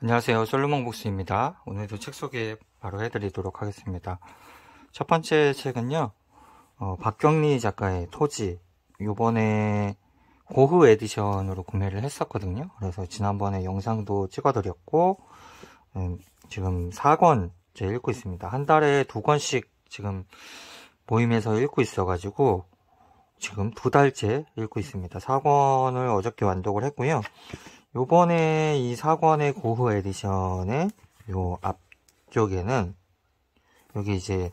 안녕하세요. 솔로몬 복수입니다. 오늘도 책 소개 바로 해드리도록 하겠습니다. 첫 번째 책은요, 박경리 작가의 토지, 요번에 고흐 에디션으로 구매를 했었거든요. 그래서 지난번에 영상도 찍어드렸고, 지금 4권째 읽고 있습니다. 한 달에 2권씩 지금 모임에서 읽고 있어가지고, 지금 2달째 읽고 있습니다. 4권을 어저께 완독을 했고요. 요번에 이 4권의 고흐 에디션의 요 앞쪽에는 여기 이제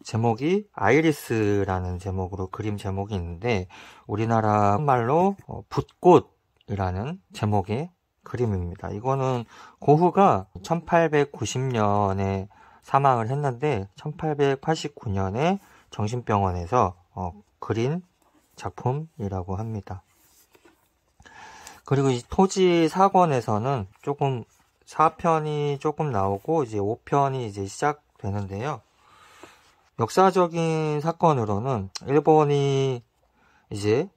제목이 아이리스라는 제목으로 그림 제목이 있는데 우리나라 말로 붓꽃이라는 제목의 그림입니다. 이거는 고흐가 1890년에 사망을 했는데 1889년에 정신병원에서 그린 작품이라고 합니다. 그리고 이 토지 4권에서는 조금 4편이 조금 나오고 이제 5편이 이제 시작되는데요. 역사적인 사건으로는 일본이 이제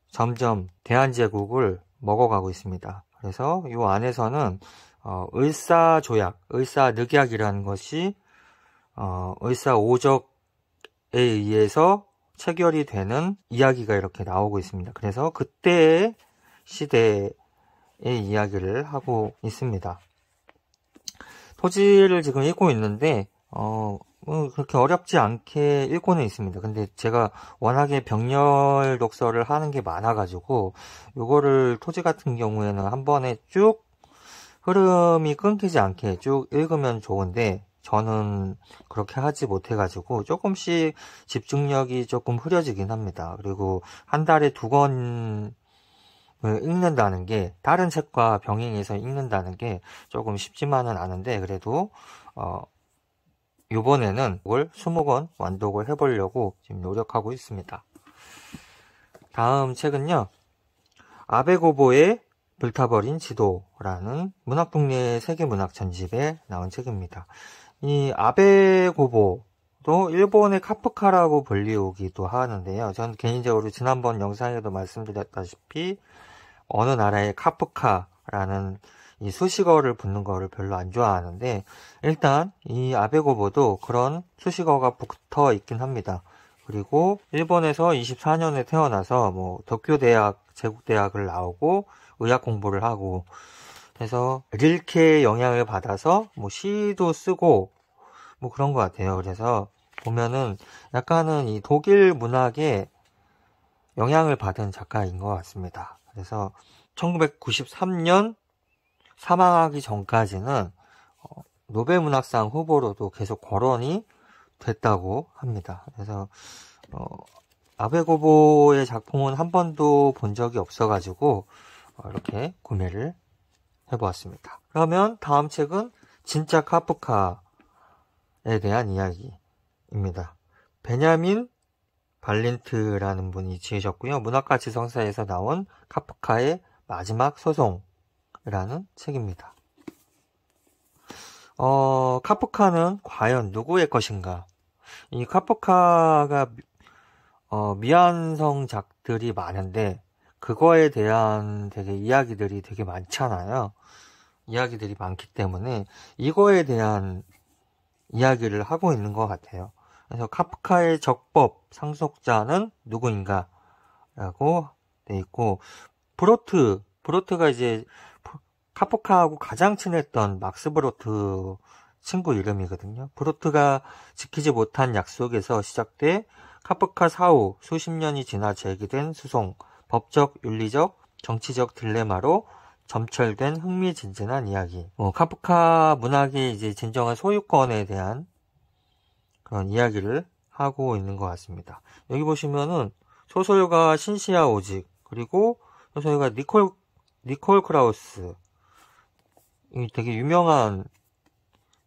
점점 대한제국을 먹어가고 있습니다. 그래서 이 안에서는 을사조약, 을사늑약이라는 것이 을사오적에 의해서 체결이 되는 이야기가 이렇게 나오고 있습니다. 그래서 그때의 시대의 이야기를 하고 있습니다. 토지를 지금 읽고 있는데 그렇게 어렵지 않게 읽고는 있습니다. 근데 제가 워낙에 병렬 독서를 하는 게 많아가지고 요거를 토지 같은 경우에는 한 번에 쭉 흐름이 끊기지 않게 쭉 읽으면 좋은데 저는 그렇게 하지 못해가지고 조금씩 집중력이 조금 흐려지긴 합니다. 그리고 한 달에 2권 읽는다는 게 다른 책과 병행해서 읽는다는 게 조금 쉽지만은 않은데 그래도 이번에는 이걸 20권 완독을 해보려고 지금 노력하고 있습니다. 다음 책은요, 아베고보의 불타버린 지도라는 문학동네 세계문학 전집에 나온 책입니다. 이 아베고보도 일본의 카프카라고 불리우기도 하는데요. 전 개인적으로 지난번 영상에도 말씀드렸다시피 어느 나라의 카프카라는 이 수식어를 붙는 거를 별로 안 좋아하는데 일단 이 아베고보도 그런 수식어가 붙어 있긴 합니다. 그리고 일본에서 24년에 태어나서 뭐 도쿄대학, 제국대학을 나오고 의학 공부를 하고 해서 릴케의 영향을 받아서 뭐 시도 쓰고 뭐 그런 것 같아요. 그래서 보면은 약간은 이 독일 문학에 영향을 받은 작가인 것 같습니다. 그래서 1993년 사망하기 전까지는 노벨문학상 후보로도 계속 거론이 됐다고 합니다. 그래서 아베고보의 작품은 한 번도 본 적이 없어가지고 이렇게 구매를 해보았습니다. 그러면 다음 책은 진짜 카프카에 대한 이야기입니다. 베냐민 발린트라는 분이 지으셨고요. 문학과 지성사에서 나온 카프카의 마지막 소송이라는 책입니다. 카프카는 과연 누구의 것인가? 이 카프카가 미완성작들이 많은데 그거에 대한 되게 이야기들이 되게 많잖아요. 이야기들이 많기 때문에 이거에 대한 이야기를 하고 있는 것 같아요. 그래서 카프카의 적법 상속자는 누구인가? 라고 돼 있고, 브로트가 이제 카프카하고 가장 친했던 막스 브로트 친구 이름이거든요. 브로트가 지키지 못한 약속에서 시작돼 카프카 사후 수십 년이 지나 제기된 수송, 법적, 윤리적, 정치적 딜레마로 점철된 흥미진진한 이야기. 카프카 문학이 이제 진정한 소유권에 대한 그런 이야기를 하고 있는 것 같습니다. 여기 보시면은 소설가 신시아 오직 그리고 소설가 니콜 크라우스 되게 유명한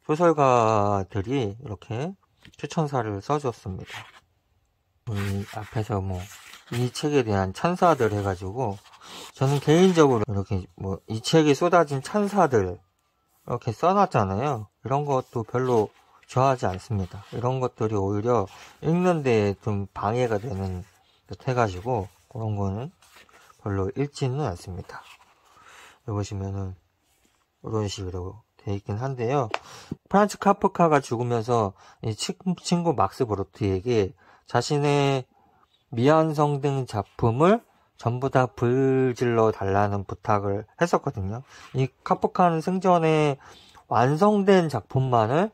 소설가들이 이렇게 추천사를 써줬습니다. 앞에서 이 책에 대한 찬사들 해가지고 저는 개인적으로 이렇게 이 책에 쏟아진 찬사들 이렇게 써놨잖아요. 이런 것도 별로 좋아하지 않습니다. 이런 것들이 오히려 읽는데 좀 방해가 되는 듯 해가지고 그런 거는 별로 읽지는 않습니다. 여기 보시면은 이런 식으로 돼 있긴 한데요. 프란츠 카프카가 죽으면서 이 친구 막스 브로트에게 자신의 미완성된 작품을 전부 다 불질러 달라는 부탁을 했었거든요. 이 카프카는 생전에 완성된 작품만을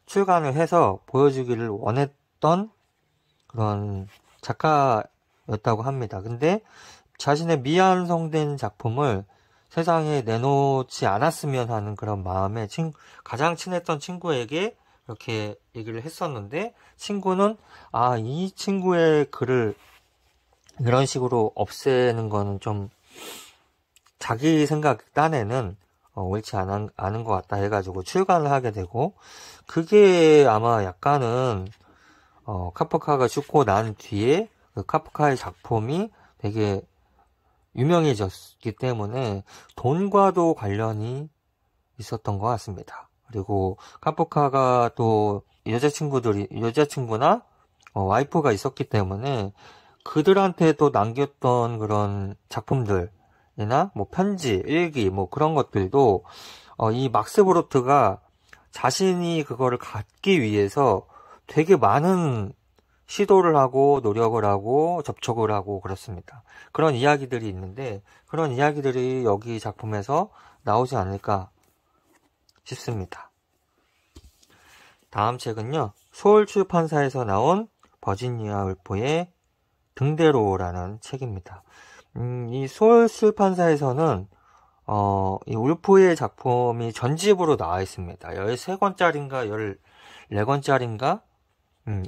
출간을 해서 보여주기를 원했던 그런 작가였다고 합니다. 근데 자신의 미완성된 작품을 세상에 내놓지 않았으면 하는 그런 마음에 가장 친했던 친구에게 이렇게 얘기를 했었는데, 친구는 이 친구의 글을 이런 식으로 없애는 거는 좀 자기 생각 딴에는 옳지 않은 것 같다 해가지고 출간을 하게 되고, 그게 아마 약간은 카프카가 죽고 난 뒤에 그 카프카의 작품이 되게 유명해졌기 때문에 돈과도 관련이 있었던 것 같습니다. 그리고 카프카가 또 여자친구나 와이프가 있었기 때문에 그들한테 또 남겼던 그런 작품들이나 뭐 편지, 일기 뭐 그런 것들도 이 막스 브로트가 자신이 그거를 갖기 위해서 되게 많은 시도를 하고 노력을 하고 접촉을 하고 그렇습니다. 그런 이야기들이 있는데, 그런 이야기들이 여기 작품에서 나오지 않을까 싶습니다. 다음 책은요, 소울 출판사에서 나온 버지니아 울프의 등대로라는 책입니다. 이 소울 출판사에서는 이 울프의 작품이 전집으로 나와 있습니다. 13권짜리인가 14권짜리인가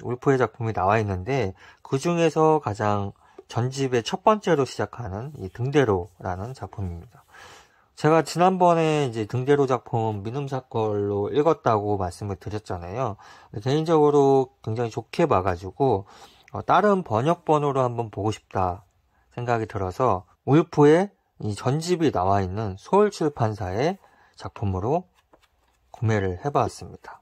울프의 작품이 나와 있는데, 그 중에서 가장 전집의 첫 번째로 시작하는 이 등대로라는 작품입니다. 제가 지난번에 이제 등대로 작품 민음사걸로 읽었다고 말씀을 드렸잖아요. 개인적으로 굉장히 좋게 봐가지고 다른 번역본으로 한번 보고 싶다 생각이 들어서 울프의 이 전집이 나와 있는 소울 출판사의 작품으로 구매를 해봤습니다.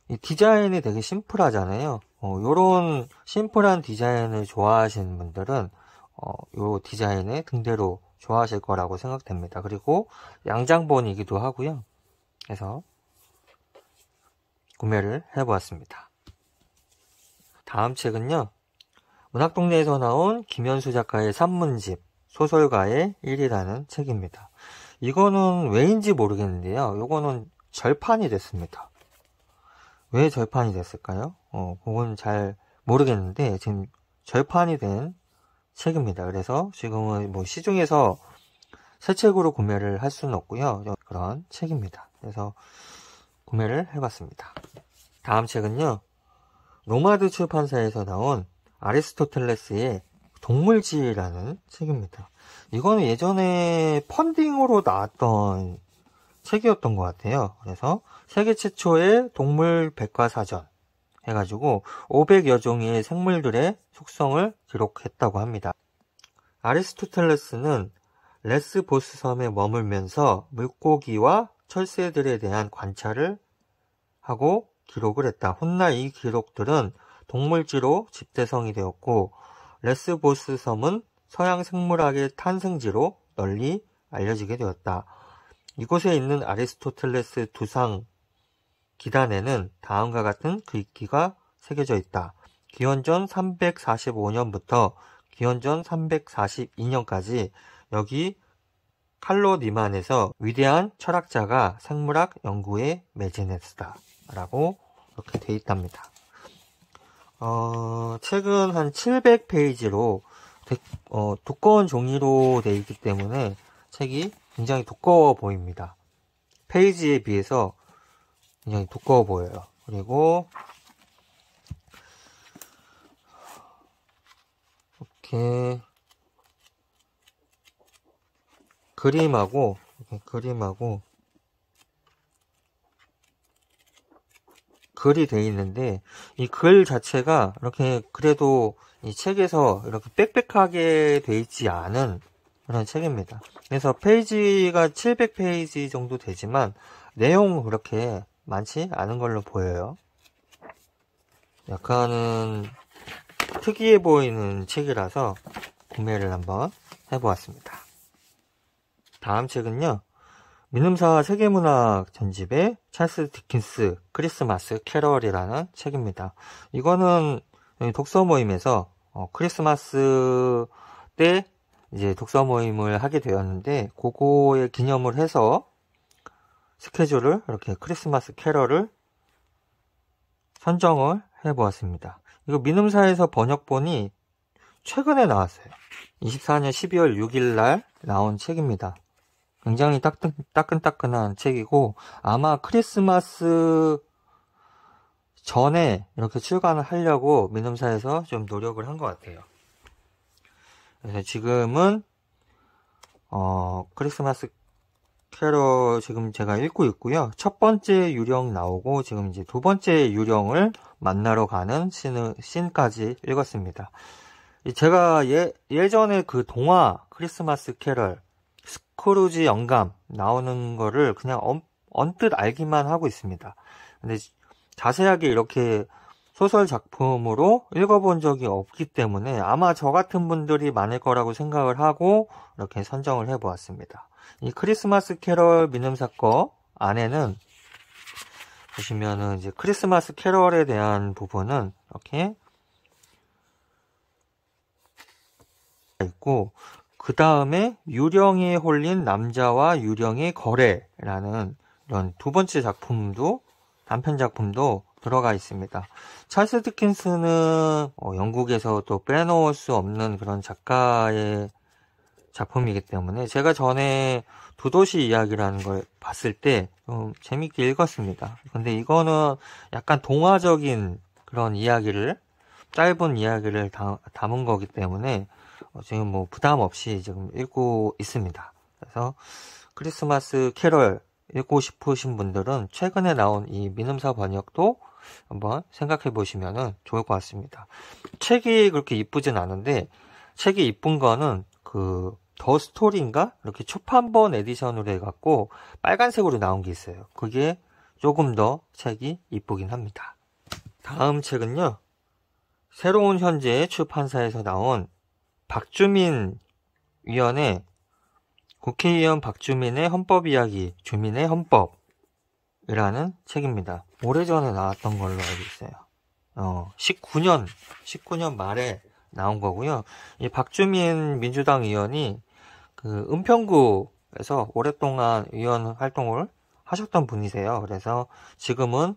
이 디자인이 되게 심플하잖아요. 요런 심플한 디자인을 좋아하시는 분들은 요 디자인의 등대로 좋아하실 거라고 생각됩니다. 그리고 양장본이기도 하고요. 그래서 구매를 해보았습니다. 다음 책은요, 문학동네에서 나온 김현수 작가의 산문집 소설가의 일이라는 책입니다. 이거는 왜인지 모르겠는데요, 요거는 절판이 됐습니다. 왜 절판이 됐을까요? 그건 잘 모르겠는데 지금 절판이 된 책입니다. 그래서 지금은 뭐 시중에서 새 책으로 구매를 할 수는 없고요. 그런 책입니다. 그래서 구매를 해봤습니다. 다음 책은요, 노마드 출판사에서 나온 아리스토텔레스의 동물지라는 책입니다. 이거는 예전에 펀딩으로 나왔던 책이었던 것 같아요. 그래서 세계 최초의 동물 백과사전 해가지고 500여 종의 생물들의 속성을 기록했다고 합니다. 아리스토텔레스는 레스보스 섬에 머물면서 물고기와 철새들에 대한 관찰을 하고 기록을 했다. 훗날 이 기록들은 동물지로 집대성이 되었고, 레스보스 섬은 서양 생물학의 탄생지로 널리 알려지게 되었다. 이곳에 있는 아리스토텔레스 두상 기단에는 다음과 같은 글귀가 새겨져 있다. 기원전 345년부터 기원전 342년까지 여기 칼로 니만에서 위대한 철학자가 생물학 연구에 매진했다 라고 이렇게 돼 있답니다. 책은 한 700페이지로 두꺼운 종이로 돼 있기 때문에 책이 굉장히 두꺼워 보입니다. 페이지에 비해서 굉장히 두꺼워 보여요. 그리고 이렇게 그림하고 글이 돼 있는데, 이 글 자체가 이렇게 그래도 이 책에서 이렇게 빽빽하게 돼 있지 않은 그런 책입니다. 그래서 페이지가 700페이지 정도 되지만 내용은 그렇게 많지 않은 걸로 보여요. 약간은 특이해 보이는 책이라서 구매를 한번 해보았습니다. 다음 책은요, 민음사 세계문학 전집의 찰스 디킨스 크리스마스 캐럴이라는 책입니다. 이거는 독서 모임에서 크리스마스 때 이제 독서 모임을 하게 되었는데, 그거에 기념을 해서 스케줄을 이렇게 크리스마스 캐럴을 선정을 해보았습니다. 이거 민음사에서 번역본이 최근에 나왔어요. 24년 12월 6일 날 나온 책입니다. 굉장히 따끈따끈한 책이고, 아마 크리스마스 전에 이렇게 출간을 하려고 민음사에서 좀 노력을 한 것 같아요. 그래서 지금은 크리스마스 캐럴 지금 제가 읽고 있고요. 첫 번째 유령 나오고 지금 이제 두 번째 유령을 만나러 가는 씬까지 읽었습니다. 제가 예전에 그 동화 크리스마스 캐럴 스크루지 영감 나오는 거를 그냥 언뜻 알기만 하고 있습니다. 근데 자세하게 이렇게 소설 작품으로 읽어본 적이 없기 때문에 아마 저 같은 분들이 많을 거라고 생각을 하고 이렇게 선정을 해보았습니다. 이 크리스마스 캐럴 민음사 거 안에는 보시면은 이제 크리스마스 캐럴에 대한 부분은 이렇게 있고, 그 다음에 유령에 홀린 남자와 유령의 거래라는 이런 두 번째 작품도, 단편 작품도 들어가 있습니다. 찰스 디킨스는 영국에서 또 빼놓을 수 없는 그런 작가의 작품이기 때문에 제가 전에 두 도시 이야기라는 걸 봤을 때 좀 재밌게 읽었습니다. 근데 이거는 약간 동화적인 그런 이야기를, 짧은 이야기를 담은 거기 때문에 지금 뭐 부담 없이 지금 읽고 있습니다. 그래서 크리스마스 캐럴 읽고 싶으신 분들은 최근에 나온 이 민음사 번역도 한번 생각해 보시면 좋을 것 같습니다. 책이 그렇게 이쁘진 않은데, 책이 이쁜 거는 그 더 스토리인가? 이렇게 초판본 에디션으로 해갖고 빨간색으로 나온 게 있어요. 그게 조금 더 책이 이쁘긴 합니다. 다음 책은요, 새로운 현재 출판사에서 나온 박주민 위원의 국회의원 박주민의 헌법 이야기, 주민의 헌법이라는 책입니다. 오래전에 나왔던 걸로 알고 있어요. 19년 말에 나온 거고요. 이 박주민 민주당 의원이 그 은평구에서 오랫동안 의원 활동을 하셨던 분이세요. 그래서 지금은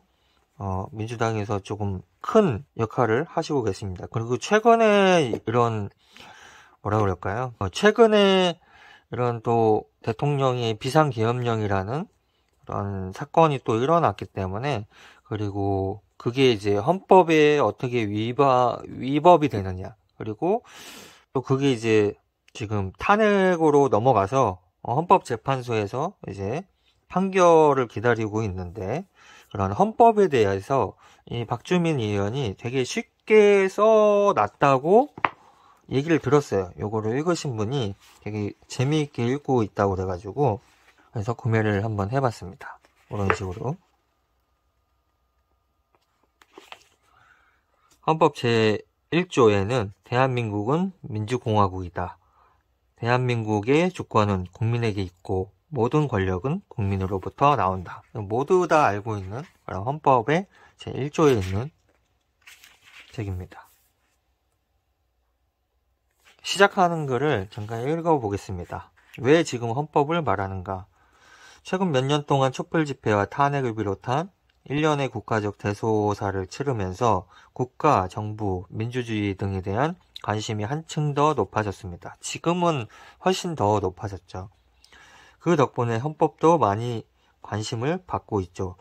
민주당에서 조금 큰 역할을 하시고 계십니다. 그리고 최근에 이런 최근에 이런 또 대통령의 비상계엄령이라는 그런 사건이 또 일어났기 때문에, 그리고 그게 이제 헌법에 어떻게 위법이 되느냐, 그리고 또 그게 이제 지금 탄핵으로 넘어가서 헌법재판소에서 이제 판결을 기다리고 있는데, 그런 헌법에 대해서 이 박주민 의원이 되게 쉽게 써놨다고 얘기를 들었어요. 요거를 읽으신 분이 되게 재미있게 읽고 있다고 그래가지고, 그래서 구매를 한번 해봤습니다. 이런 식으로. 헌법 제1조에는 대한민국은 민주공화국이다. 대한민국의 주권은 국민에게 있고 모든 권력은 국민으로부터 나온다. 모두 다 알고 있는 그런 헌법의 제1조에 있는 책입니다. 시작하는 글을 잠깐 읽어보겠습니다. 왜 지금 헌법을 말하는가? 최근 몇 년 동안 촛불 집회와 탄핵을 비롯한 일련의 국가적 대소사를 치르면서 국가, 정부, 민주주의 등에 대한 관심이 한층 더 높아졌습니다. 지금은 훨씬 더 높아졌죠. 그 덕분에 헌법도 많이 관심을 받고 있죠.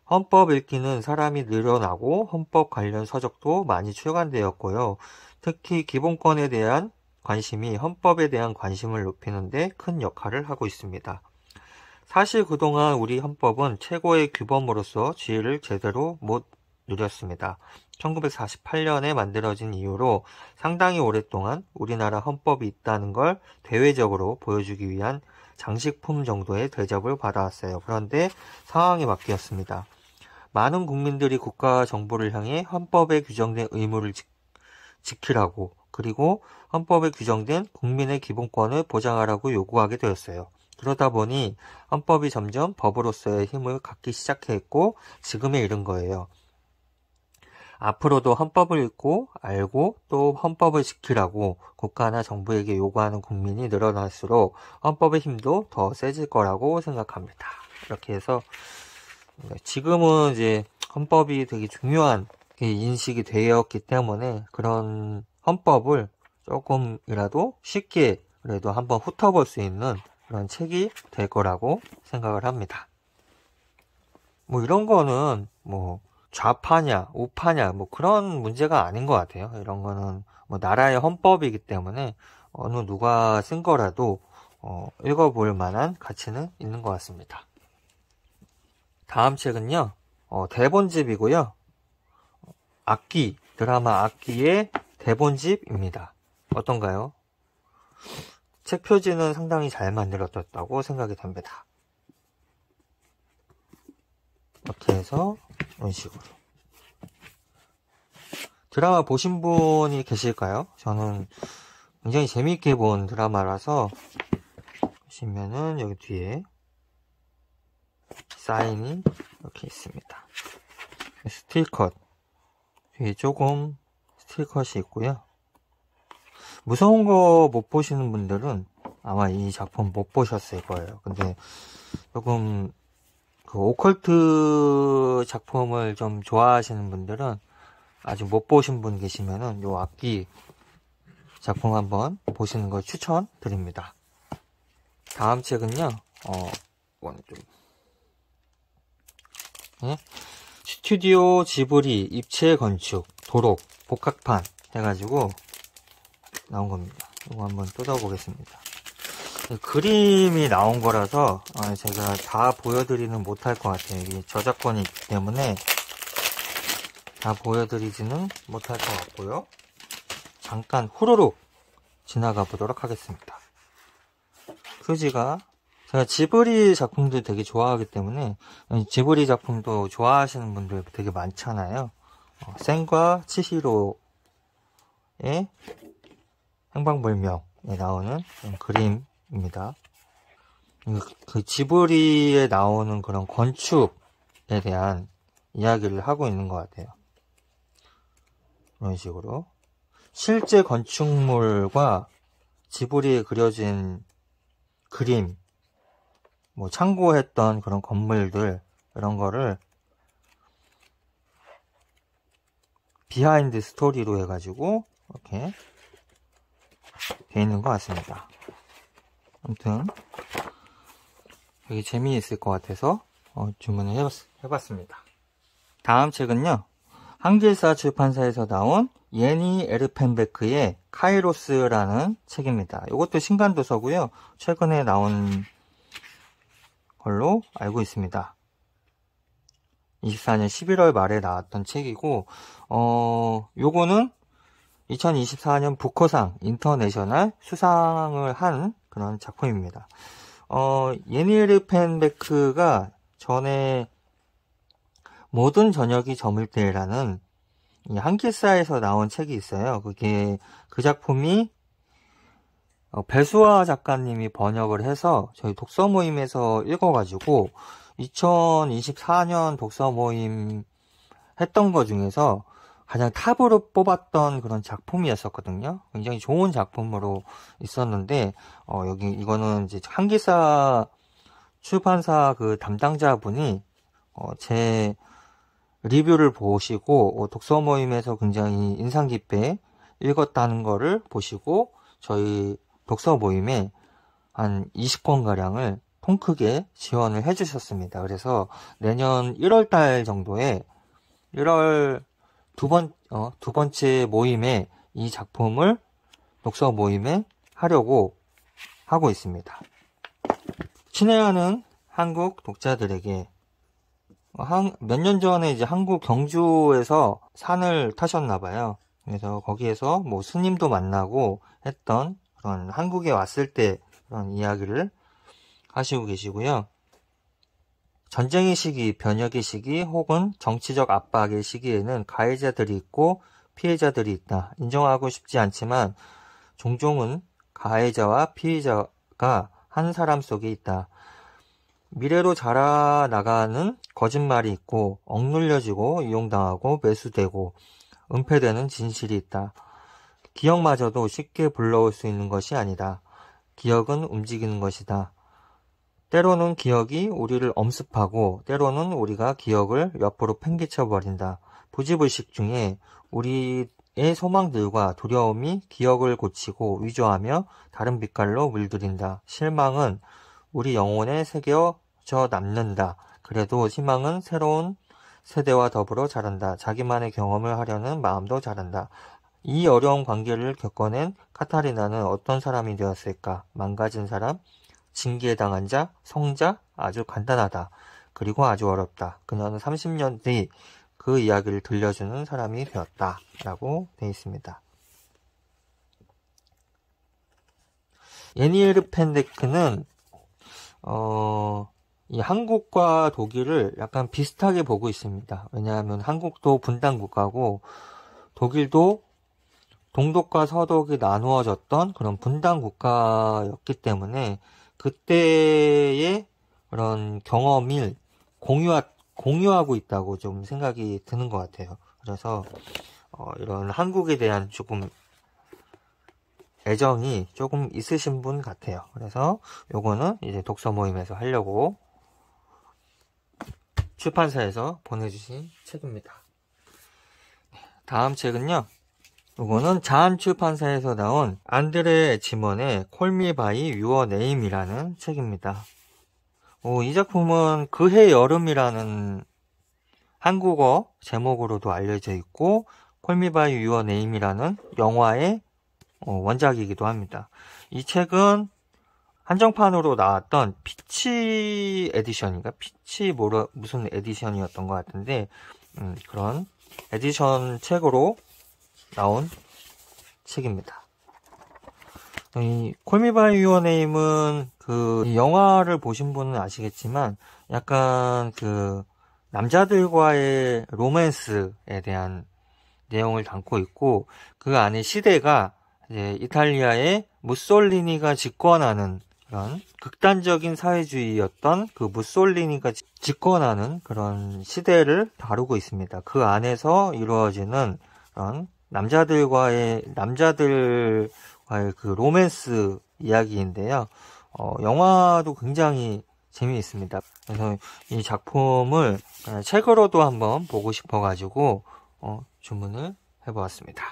헌법 읽기는 사람이 늘어나고 헌법 관련 서적도 많이 출간되었고요. 특히 기본권에 대한 관심이 헌법에 대한 관심을 높이는 데 큰 역할을 하고 있습니다. 사실 그동안 우리 헌법은 최고의 규범으로서 지위를 제대로 못 누렸습니다. 1948년에 만들어진 이후로 상당히 오랫동안 우리나라 헌법이 있다는 걸 대외적으로 보여주기 위한 장식품 정도의 대접을 받아왔어요. 그런데 상황이 바뀌었습니다. 많은 국민들이 국가와 정부를 향해 헌법에 규정된 의무를 지키라고, 그리고 헌법에 규정된 국민의 기본권을 보장하라고 요구하게 되었어요. 그러다 보니 헌법이 점점 법으로서의 힘을 갖기 시작했고 지금에 이른 거예요. 앞으로도 헌법을 읽고 알고 또 헌법을 지키라고 국가나 정부에게 요구하는 국민이 늘어날수록 헌법의 힘도 더 세질 거라고 생각합니다. 이렇게 해서 지금은 이제 헌법이 되게 중요한 인식이 되었기 때문에 그런 헌법을 조금이라도 쉽게 그래도 한번 훑어볼 수 있는 그런 책이 될 거라고 생각을 합니다. 뭐 이런 거는 뭐 좌파냐 우파냐 뭐 그런 문제가 아닌 것 같아요. 이런 거는 뭐 나라의 헌법이기 때문에 어느 누가 쓴 거라도 읽어볼 만한 가치는 있는 것 같습니다. 다음 책은요, 대본집이고요. 악기, 드라마 악기의 대본집입니다. 어떤가요? 책 표지는 상당히 잘 만들어졌다고 생각이 됩니다. 이렇게 해서 이런 식으로. 드라마 보신 분이 계실까요? 저는 굉장히 재미있게 본 드라마라서 보시면은 여기 뒤에 사인이 이렇게 있습니다. 스틸컷 뒤에 조금 스틸컷이 있고요. 무서운 거 못 보시는 분들은 아마 이 작품 못 보셨을 거예요. 근데 조금 그 오컬트 작품을 좀 좋아하시는 분들은 아직 못 보신 분 계시면은 요 악기 작품 한번 보시는 걸 추천드립니다. 다음 책은요, 이건 좀 스튜디오 지브리 입체 건축 도록 복학판 해가지고 나온 겁니다. 이거 한번 뜯어보겠습니다. 그림이 나온 거라서 제가 다 보여드리는 못할 것 같아요. 이게 저작권이 있기 때문에 다 보여드리지는 못할 것 같고요. 잠깐 후루룩 지나가 보도록 하겠습니다. 표지가 제가 지브리 작품도 되게 좋아하기 때문에 지브리 작품도 좋아하시는 분들 되게 많잖아요. 센과 치히로의 행방불명에 나오는 그림입니다. 그 지브리에 나오는 그런 건축에 대한 이야기를 하고 있는 것 같아요. 이런 식으로 실제 건축물과 지브리에 그려진 그림, 뭐 참고했던 그런 건물들 이런 거를 비하인드 스토리로 해가지고 이렇게 돼 있는 것 같습니다. 아무튼 되게 재미있을 것 같아서 주문을 해봤습니다. 다음 책은요, 한길사 출판사에서 나온 예니 에르펜베크의 카이로스라는 책입니다. 이것도 신간도서고요. 최근에 나온 걸로 알고 있습니다. 24년 11월 말에 나왔던 책이고, 요거는 2024년 부커상 인터내셔널 수상을 한 그런 작품입니다. 예니 에르펜베크가 전에 모든 저녁이 저물 때라는 한길사에서 나온 책이 있어요. 그 작품이 배수아 작가님이 번역을 해서 저희 독서 모임에서 읽어가지고 2024년 독서 모임 했던 거 중에서 가장 탑으로 뽑았던 그런 작품이었었거든요. 굉장히 좋은 작품으로 있었는데 이거는 이제 한길사 출판사 그 담당자분이 제 리뷰를 보시고 독서 모임에서 굉장히 인상 깊게 읽었다는 거를 보시고 저희 독서 모임에 한 20권가량을 통 크게 지원을 해주셨습니다. 그래서 내년 1월달 정도에 1월 두 번째 모임에 이 작품을 독서 모임에 하려고 하고 있습니다. 친애하는 한국 독자들에게 몇 년 전에 이제 한국 경주에서 산을 타셨나봐요. 그래서 거기에서 뭐 스님도 만나고 했던 그런 한국에 왔을 때 그런 이야기를 하시고 계시고요. 전쟁의 시기, 변혁의 시기 혹은 정치적 압박의 시기에는 가해자들이 있고 피해자들이 있다. 인정하고 싶지 않지만 종종은 가해자와 피해자가 한 사람 속에 있다. 미래로 자라나가는 거짓말이 있고 억눌려지고 이용당하고 매수되고 은폐되는 진실이 있다. 기억마저도 쉽게 불러올 수 있는 것이 아니다. 기억은 움직이는 것이다. 때로는 기억이 우리를 엄습하고 때로는 우리가 기억을 옆으로 팽개쳐 버린다. 부지불식 중에 우리의 소망들과 두려움이 기억을 고치고 위조하며 다른 빛깔로 물들인다. 실망은 우리 영혼에 새겨져 남는다. 그래도 희망은 새로운 세대와 더불어 자란다. 자기만의 경험을 하려는 마음도 자란다. 이 어려운 관계를 겪어낸 카타리나는 어떤 사람이 되었을까? 망가진 사람, 징계당한 자, 성자, 아주 간단하다. 그리고 아주 어렵다. 그녀는 30년 뒤 그 이야기를 들려주는 사람이 되었다. 라고 되어 있습니다. 예니에르 펜데크는 이 한국과 독일을 약간 비슷하게 보고 있습니다. 왜냐하면 한국도 분단 국가고 독일도 동독과 서독이 나누어졌던 그런 분단 국가였기 때문에 그때의 그런 경험을 공유하고 있다고 좀 생각이 드는 것 같아요. 그래서 이런 한국에 대한 조금 애정이 조금 있으신 분 같아요. 그래서 요거는 이제 독서 모임에서 하려고 출판사에서 보내주신 책입니다. 다음 책은요. 요거는 자한 출판사에서 나온 안드레 지먼의 Call Me by Your Name이라는 책입니다. 이 작품은 그해 여름이라는 한국어 제목으로도 알려져 있고 Call Me by Your Name이라는 영화의 원작이기도 합니다. 이 책은 한정판으로 나왔던 피치 에디션인가? 피치 무슨 에디션이었던 것 같은데 그런 에디션 책으로 나온 책입니다. 이 Call Me by Your Name은 이 영화를 보신 분은 아시겠지만 약간 남자들과의 로맨스에 대한 내용을 담고 있고 그 안에 시대가 이제 이탈리아의 무솔리니가 집권하는 그런 극단적인 사회주의였던 그 무솔리니가 집권하는 그런 시대를 다루고 있습니다. 그 안에서 이루어지는 그런 남자들과의 그 로맨스 이야기인데요. 영화도 굉장히 재미있습니다. 그래서 이 작품을 책으로도 한번 보고 싶어가지고 주문을 해보았습니다.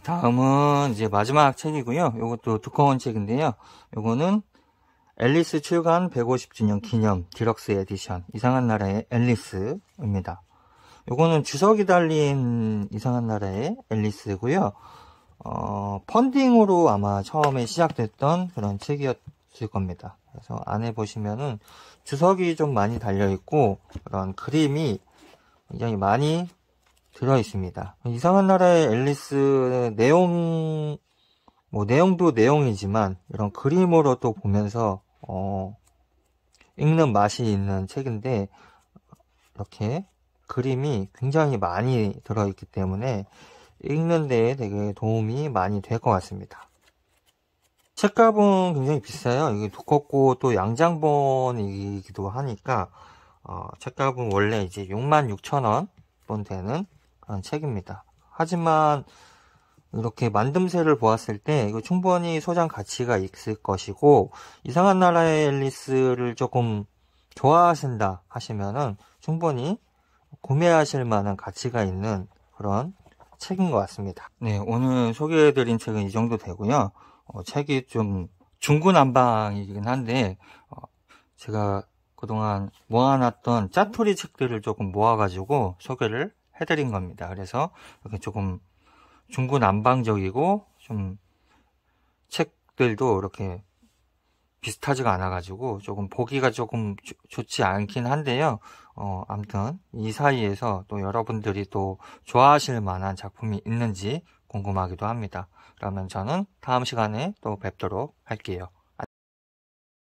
다음은 이제 마지막 책이고요. 이것도 두꺼운 책인데요. 이거는 앨리스 출간 150주년 기념 디럭스 에디션 이상한 나라의 앨리스입니다. 요거는 주석이 달린 이상한 나라의 앨리스고요. 펀딩으로 아마 처음에 시작됐던 그런 책이었을 겁니다. 그래서 안에 보시면은 주석이 좀 많이 달려있고 그런 그림이 굉장히 많이 들어있습니다. 이상한 나라의 앨리스 내용도 내용이지만 이런 그림으로 또 보면서 읽는 맛이 있는 책인데 이렇게 그림이 굉장히 많이 들어있기 때문에 읽는 데에 되게 도움이 많이 될 것 같습니다. 책값은 굉장히 비싸요. 이게 두껍고 또 양장본이기도 하니까 책값은 원래 이제 66,000원 돈 되는 그런 책입니다. 하지만 이렇게 만듦새를 보았을 때 이거 충분히 소장 가치가 있을 것이고 이상한 나라의 앨리스를 조금 좋아하신다 하시면은 충분히 구매하실 만한 가치가 있는 그런 책인 것 같습니다. 네, 오늘 소개해드린 책은 이 정도 되고요. 책이 좀 중구난방이긴 한데 제가 그동안 모아놨던 짜투리 책들을 조금 모아가지고 소개를 해드린 겁니다. 그래서 이렇게 조금 중구난방적이고 좀 책들도 이렇게 비슷하지가 않아가지고 조금 보기가 조금 좋지 않긴 한데요. 아무튼 이 사이에서 또 여러분들이 또 좋아하실 만한 작품이 있는지 궁금하기도 합니다. 그러면 저는 다음 시간에 또 뵙도록 할게요.